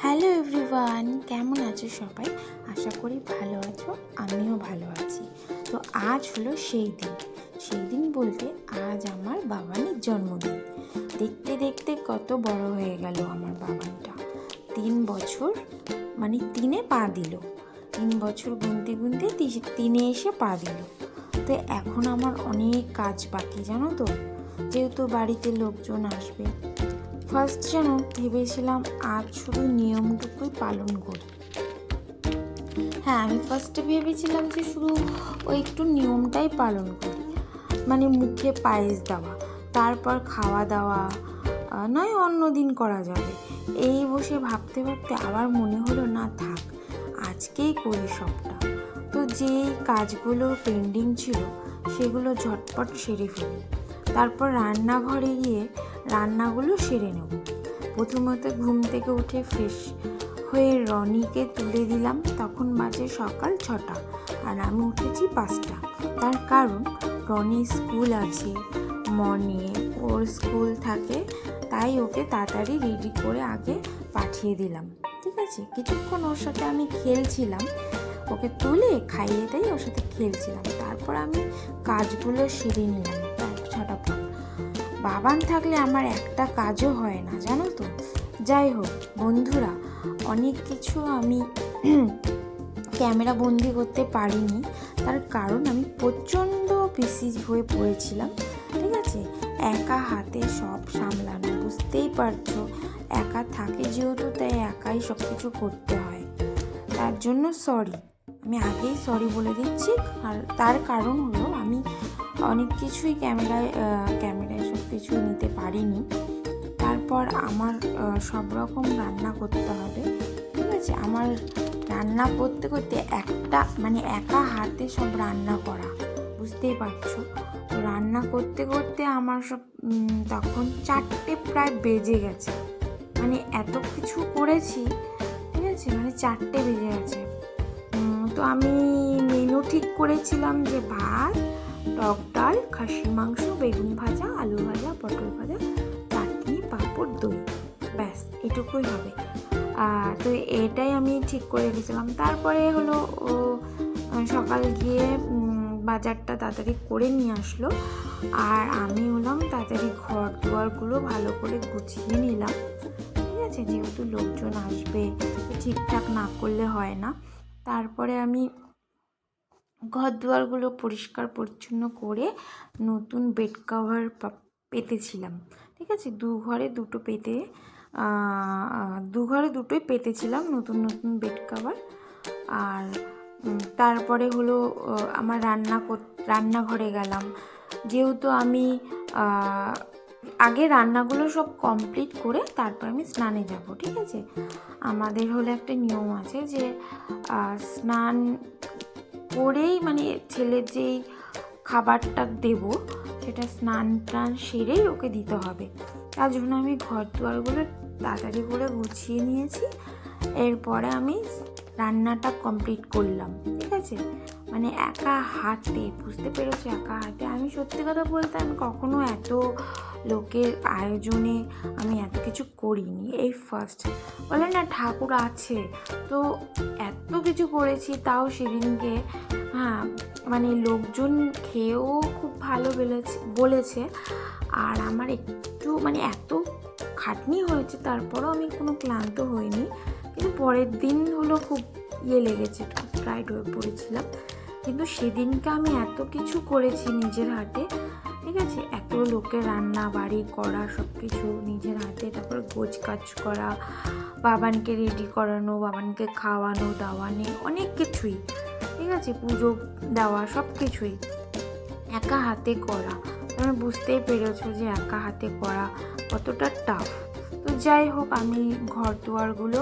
Hello everyone, কেমন আছো সবাই? আশা করি ভালো আছো, আমিও ভালো আছি। তো আজ হলো সেই দিন বলতে আজ আমার বাবানের জন্মদিন। দেখতে দেখতে কত বড় হয়ে গেল আমার বাবানটা। 3 বছর, মানে 3-এ পা দিল। 3 বছর গুনতে গুনতে 3-এ এসে পা দিল। তো এখন আমার অনেক কাজ বাকি, জানো তো, যেহেতু বাড়িতে লোকজন আসবে। ফার্স্ট যেন ভেবেছিলাম আজ শুধু নিয়মটুকুই পালন করি। হ্যাঁ, আমি ফার্স্টে ভেবেছিলাম যে শুধু ওই একটু নিয়মটাই পালন করি, মানে মুখে পায়েস দেওয়া, তারপর খাওয়া দাওয়া নয় অন্য দিন করা যাবে। এই বসে ভাবতে ভাবতে আবার মনে হলো না, থাক, আজকেই করি সবটা। তো যেই কাজগুলো পেন্ডিং ছিল সেগুলো ঝটপট সেরে ফেলি, তারপর রান্নাঘরে গিয়ে রান্নাগুলো সেরে নেব। প্রথমত ঘুম থেকে উঠে ফ্রেশ হয়ে রনিকে তুলে দিলাম। তখন বাজে সকাল 6টা আর আমি উঠেছি 5টা। তার কারণ রনি স্কুল আছে মর্নিংয়ে, ওর স্কুল থাকে, তাই ওকে তাড়াতাড়ি রেডি করে আগে পাঠিয়ে দিলাম। ঠিক আছে, কিছুক্ষণ ওর সাথে আমি খেলছিলাম, ওকে তুলে খাইয়ে দিয়ে ওর সাথে খেলছিলাম। তারপর আমি কাজগুলো সেরে নিলাম 6টা পর। বাবান থাকলে আমার একটা কাজও হয় না, জানো তো। যাই হোক বন্ধুরা, অনেক কিছু আমি ক্যামেরা বন্দি করতে পারিনি, তার কারণ আমি প্রচণ্ড বিজি হয়ে পড়েছিলাম। ঠিক আছে, একা হাতে সব সামলানো, বুঝতেই পারছো, একা থাকে যেহেতু, তাই একাই সব কিছু করতে হয়। তার জন্য সরি, আমি আগেই সরি বলে দিচ্ছি। আর তার কারণ হলো আমি অনেক কিছুই ক্যামেরায় সব কিছু নিতে পারিনি। তারপর আমার সব রকম রান্না করতে হবে। ঠিক আছে, আমার রান্না করতে করতে একা হাতে সব রান্না করা, বুঝতেই পারছো। তো রান্না করতে করতে আমার সব তখন 4টে প্রায় বেজে গেছে, মানে এত কিছু করেছি। ঠিক আছে, মানে 4টে বেজে গেছে। তো আমি মেনু ঠিক করেছিলাম যে ভাত, টক ডাল, খাসির মাংস, বেগুন ভাজা, আলু ভাজা, পটল ভাজা, চাটনি, পাঁপড়, দই, ব্যাস এটুকুই হবে। তো এটাই আমি ঠিক করে রেখেছিলাম। তারপরে হলো ও সকাল গিয়ে বাজারটা তাড়াতাড়ি করে নিয়ে আসলো, আর আমি হলাম তাড়াতাড়ি ঘর দুয়ারগুলো ভালো করে গুছিয়ে নিলাম। ঠিক আছে, যেহেতু লোকজন আসবে, ঠিকঠাক না করলে হয় না। তারপরে আমি ঘর দুয়ারগুলো পরিষ্কার পরিচ্ছন্ন করে নতুন বেড কভার পেতেছিলাম। ঠিক আছে, দু ঘরে দুটোই পেতেছিলাম নতুন নতুন বেড কভার। আর তারপরে হলো আমার রান্নাঘরে গেলাম, যেহেতু আমি আগে রান্নাগুলো সব কমপ্লিট করে তারপর আমি স্নানে যাব। ঠিক আছে, আমাদের হলো একটা নিয়ম আছে যে স্নান করেই, মানে ছেলের যেই খাবারটা দেব সেটা স্নান টান সেরেই ওকে দিতে হবে। তার জন্য আমি ঘর দুয়ারগুলো তাড়াতাড়ি করে গুছিয়ে নিয়েছি। এরপরে আমি রান্নাটা কমপ্লিট করলাম। ঠিক আছে, মানে একা হাতে, বুঝতে পেরেছি, একা হাতে। আমি সত্যি কথা বলতে আমি কখনো এত লোকের আয়োজনে আমি এত কিছু করিনি, এই ফার্স্ট। বলে না ঠাকুর আছে, তো এত কিছু করেছি। তাও সেদিনকে হ্যাঁ, মানে লোকজন খেয়েও খুব ভালো বলেছে। আর আমার একটু মানে এত খাটনি হয়েছে, তারপরও আমি কোনো ক্লান্ত হইনি। কিন্তু পরের দিন হলো খুব লেগেছে, খুব টায়ার্ড হয়ে পড়েছিলাম। কিন্তু সেদিনকে আমি এত কিছু করেছি নিজের হাতে। ঠিক আছে, এত লোকের রান্না বাড়ি করা, সব কিছু নিজের হাতে, তারপর গোছগাছ করা, বাবানকে রেডি করানো, বাবানকে খাওয়ানো দাওয়ানো, অনেক কিছুই। ঠিক আছে, পুজো দেওয়া, সব কিছুই একা হাতে করা। তোমরা বুঝতেই পেরেছো যে একা হাতে করা কতটা টাফ। তো যাই হোক, আমি ঘর দুয়ারগুলো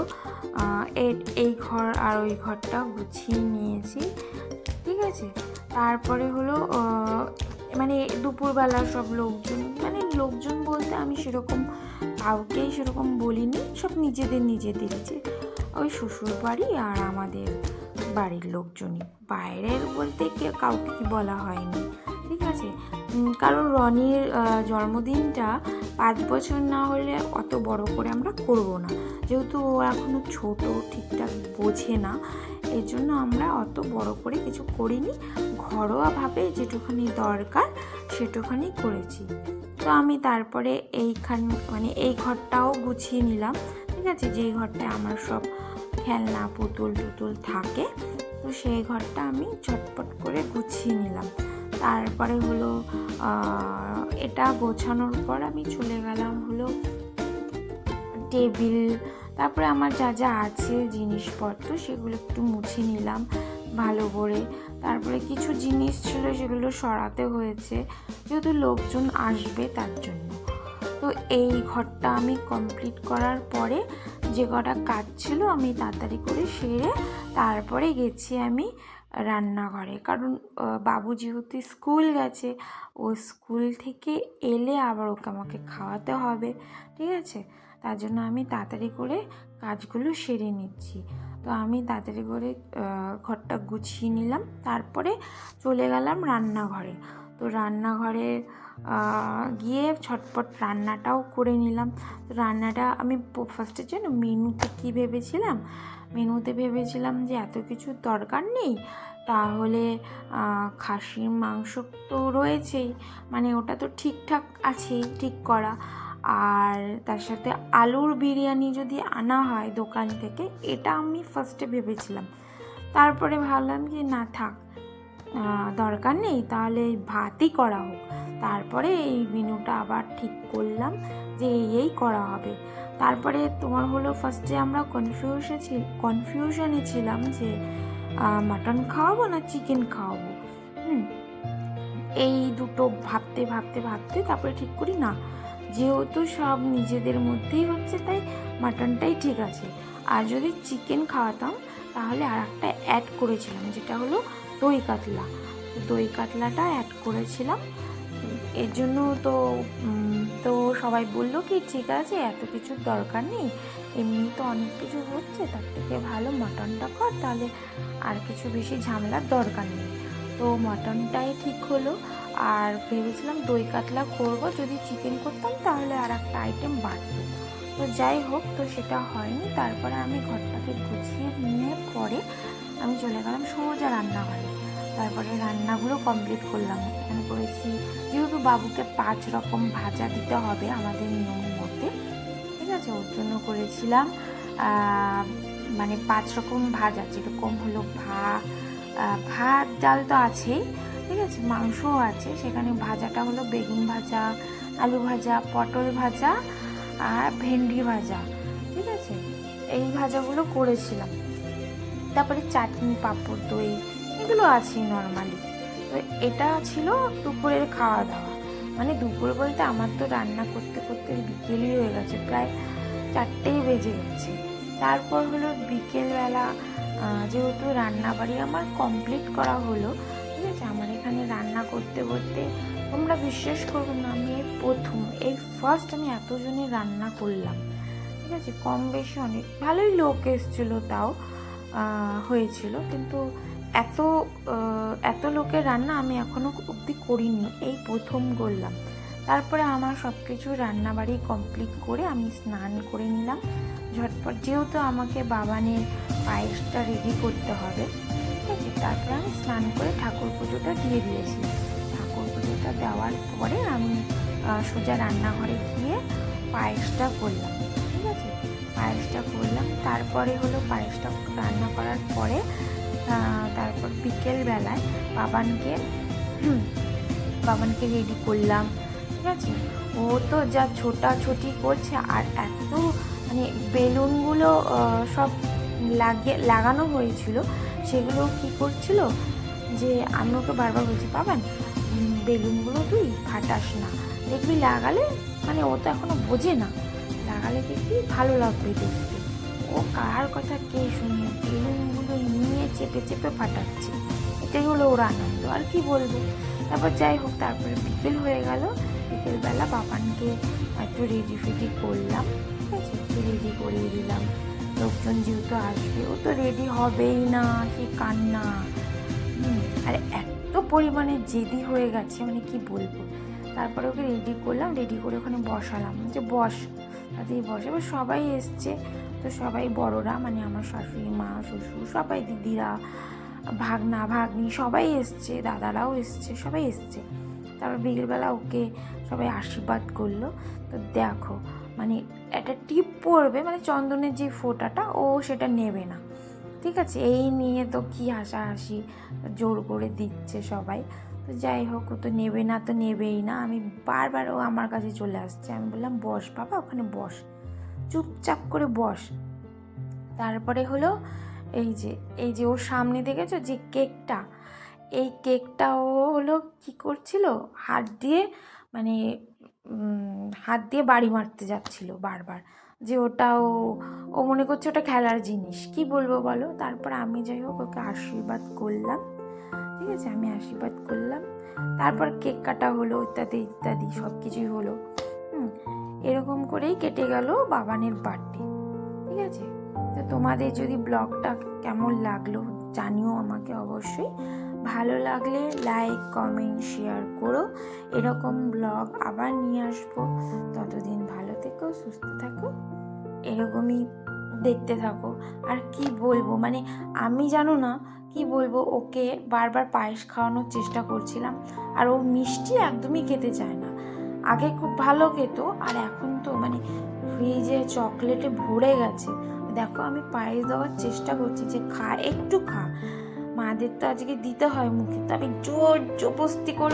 এই ঘর আর ওই ঘরটা গুছিয়ে নিয়েছি। ঠিক আছে, তারপরে হলো মানে দুপুরবেলা সব লোকজন বলতে আমি সেরকম কাউকেই সেরকম বলিনি, সব নিজেদের যে ওই শ্বশুর বাড়ি আর আমাদের বাড়ির লোকজনই, বাইরের বলতে কাউকে বলা হয়নি। ঠিক আছে। কারণ রনির জন্মদিনটা 5 বছর না হলে অত বড় করে আমরা করব না, যেহেতু ও এখনও ছোট, ঠিকঠাক বোঝে না, এর জন্য আমরা অত বড় করে কিছু করিনি, ঘরোয়াভাবে যেটুখানি দরকার সেটুখানি করেছি। তো আমি তারপরে এই ঘরটাও গুছিয়ে নিলাম, ঠিক আছে, যেই ঘরটায় আমার সব খেলনা পুতুল টুতুল থাকে, তো সেই ঘরটা আমি ঝটপট করে গুছিয়ে নিলাম। তারপরে হলো এটা গোছানোর পর আমি চলে গেলাম হলো টেবিল, তারপরে আমার যা যা আছে জিনিসপত্র সেগুলো একটু মুছে নিলাম ভালো করে। তারপরে কিছু জিনিস ছিল সেগুলো সরাতে হয়েছে, যেহেতু লোকজন আসবে তার জন্য। তো এই ঘরটা আমি কমপ্লিট করার পরে যে কটা কাজ ছিল আমি তাড়াতাড়ি করে সেরে তারপরে গেছি আমি রান্নাঘরে, কারণ বাবু যেহেতু স্কুল গেছে, ও স্কুল থেকে এলে আবার ওকে আমাকে খাওয়াতে হবে, ঠিক আছে, তার জন্য আমি তাড়াতাড়ি করে কাজগুলো সেরে নিচ্ছি। তো আমি তাড়াতাড়ি করে ঘরটা গুছিয়ে নিলাম, তারপরে চলে গেলাম রান্নাঘরে। তো রান্নাঘরে গিয়ে ছটপট রান্নাটাও করে নিলাম। তো রান্নাটা আমি ফার্স্টের জন্য মেনুতে কী ভেবেছিলাম, মেনুতে ভেবেছিলাম যে এত কিছু দরকার নেই, তাহলে খাসির মাংস তো রয়েছেই, মানে ওটা তো ঠিকঠাক আছেই ঠিক করা, আর তার সাথে আলুর বিরিয়ানি যদি আনা হয় দোকান থেকে, এটা আমি ফার্স্টে ভেবেছিলাম। তারপরে ভাবলাম যে না থাক, দরকার নেই, তাহলে ভাতই করা হোক। তারপরে এই মেনুটা আবার ঠিক করলাম যে এই করা হবে। তারপরে তোমার হলো ফার্স্টে আমরা কনফিউশনে ছিলাম যে মাটন খাওয়াবো না চিকেন খাওয়াবো। এই দুটো ভাবতে ভাবতে ভাবতে তারপরে ঠিক করি না, যেহেতু সব নিজেদের মধ্যেই হচ্ছে তাই মাটনটাই ঠিক আছে। আর যদি চিকেন খাওয়াতাম তাহলে আর একটা অ্যাড করেছিলাম, যেটা হলো দই কাতলা। দই কাতলাটা অ্যাড করেছিলাম, এর জন্য তো সবাই বললো কি ঠিক আছে, এত কিছুর দরকার নেই, এমনি তো অনেক কিছু হচ্ছে, তার থেকে ভালো মাটনটা কর, তাহলে আর কিছু বেশি ঝামেলার দরকার নেই। তো মাটনটাই ঠিক হলো, আর ভেবেছিলাম দই কাতলা করবো, যদি চিকেন করতাম তাহলে আর একটা আইটেম বাড়তো। তো যাই হোক, তো সেটা হয়নি। তারপরে আমি ঘরটাকে গুছিয়ে নিয়ে পরে আমি চলে গেলাম সোজা রান্নাঘরে। তারপরে রান্নাগুলো কমপ্লিট করলাম। এখানে করেছি, যেহেতু বাবুকে 5 রকম ভাজা দিতে হবে আমাদের নিয়মের মধ্যে, ঠিক আছে, ওর জন্য করেছিলাম মানে 5 রকম ভাজা, যেরকম হলো ভাত ডাল তো আছেই, ঠিক আছে, মাংসও আছে, সেখানে ভাজাটা হলো বেগুন ভাজা, আলু ভাজা, পটল ভাজা আর ভেন্ডি ভাজা, ঠিক আছে, এই ভাজাগুলো করেছিলাম। তারপরে চাটনি, পাঁপড়, দই, এগুলো আছেই নর্মালি। তো এটা ছিল দুপুরের খাওয়া দাওয়া। মানে দুপুর বলতে আমার তো রান্না করতে করতে বিকেলই হয়ে গেছে, প্রায় 4টেই বেজে গেছে। তারপর হলো বিকেলবেলা, যেহেতু রান্নাবাড়ি আমার কমপ্লিট করা হলো, ঠিক আছে, আমার এখানে রান্না করতে করতে তোমরা বিশ্বাস করবে না, আমি এই ফার্স্ট আমি এতজনের রান্না করলাম, ঠিক আছে, কম বেশি অনেক ভালোই লোক এসেছিলো, তাও হয়েছিল, কিন্তু এত লোকের রান্না আমি এখনও অবধি করিনি, এই প্রথম করলাম। তারপরে আমার সব কিছু রান্নাবাড়ি কমপ্লিট করে আমি স্নান করে নিলাম ঝটপট, যেহেতু আমাকে বাবানের পায়েসটা রেডি করতে হবে, ঠিক আছে। তারপরে আমি স্নান করে ঠাকুর পুজোটা দিয়ে দিয়েছি। ঠাকুর পুজোটা দেওয়ার পরে আমি সোজা রান্নাঘরে গিয়ে পায়েসটা করলাম, ঠিক আছে, পায়েসটা করলাম। তারপরে হলো পায়েসটা রান্না করার পরে তারপর বিকেলবেলায় বাবানকে রেডি করলাম, ঠিক আছে। ও তো যা ছোটাছুটি করছে, আর এত মানে বেলুনগুলো সব লাগানো হয়েছিল, সেগুলো কি করছিল যে আমি ওকে বারবার বলছি, বাবান বেলুনগুলো তুই ফাটাস না, দেখবি লাগালে, মানে ও তো এখনও বোঝে না, লাগালে দেখবি ভালো লাগবে দেখতে। ও কার কথা কে শুনিয়ে বেলুনগুলো নিয়ে চেপে চেপে ফাটাচ্ছে, এটাই হলো ওর আনন্দ, আর কি বলবো। তারপর যাই হোক, তারপরে বিকেল হয়ে গেল। বিকেলবেলা বাবানকে একটু রেডি করলাম, ঠিক আছে, একটু রেডি করিয়ে দিলাম। লোকজন যেহেতু আসবে, ও তো রেডি হবেই না, সে কান্না, আর এত পরিমাণে জেদি হয়ে গেছে মানে কি বলবো। তারপরে ওকে রেডি করলাম, রেডি করে ওখানে বসালাম যে বস, তাতেই বসে। এবার সবাই এসছে, তো সবাই বড়রা মানে আমার শাশুড়ি মা, শ্বশুর, সবাই, দিদিরা, ভাগনা ভাগ্নি সবাই এসছে, দাদারাও এসছে, সবাই এসছে। তারপর বিকেলবেলা ওকে সবাই আশীর্বাদ করলো। তো দেখো মানে একটা টিপ পড়বে, মানে চন্দনের যে ফোঁটাটা ও সেটা নেবে না, ঠিক আছে। এই নিয়ে তো কি হাসাহাসি, জোর করে দিচ্ছে সবাই। তো যাই হোক, ও তো নেবে না, তো নেবেই না। আমি বারবার, ও আমার কাছে চলে আসছে, আমি বললাম বস বাবা, ওখানে বস, চুপচাপ করে বস। তারপরে হলো এই যে ওর সামনে দেখেছো যে কেকটা, এই কেকটা ও হলো কি করছিল, মানে হাত দিয়ে বাড়ি মারতে যাচ্ছিল বারবার, যে ও মনে করছে ওটা খেলার জিনিস। কি বলবো বলো। তারপর আমি যাই হোক ওকে আশীর্বাদ করলাম, ঠিক আছে, আমি আশীর্বাদ করলাম। তারপর কেক কাটা হলো, ইত্যাদি ইত্যাদি সব কিছুই হলো। এরকম করেই কেটে গেল বাবানের বার্থডে, ঠিক আছে। তো তোমাদের যদি ব্লগটা কেমন লাগলো জানিও আমাকে অবশ্যই। ভালো লাগলে লাইক, কমেন্ট, শেয়ার করো। এরকম ব্লগ আবার নিয়ে আসবো। ততদিন ভালো থেকো, সুস্থ থাকো, এরকমই দেখতে থাকো। আর কি বলবো, মানে আমি জানো না কি বলবো, ওকে বারবার পায়েস খাওয়ানোর চেষ্টা করছিলাম, আর ও মিষ্টি একদমই খেতে চায় না। আগে খুব ভালো খেত, আর এখন তো মানে ফ্রিজে চকলেটে ভরে গেছে। দেখো আমি পায়েস দেওয়ার চেষ্টা করছি যে খা, একটু খা, মাদের তো আজকে দিতে হয় মুখে, তো আমি জোর জবরদস্তি করে